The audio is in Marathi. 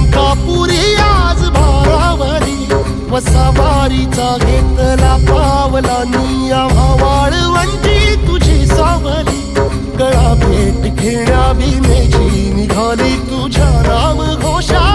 अंकापुरी आज भारावरी वसावारीचा घेतला पावला निया वाळवंटी तुझी सावली गळा भेट घेण्या बिनेची निघाली तुझ्या नाम घोषा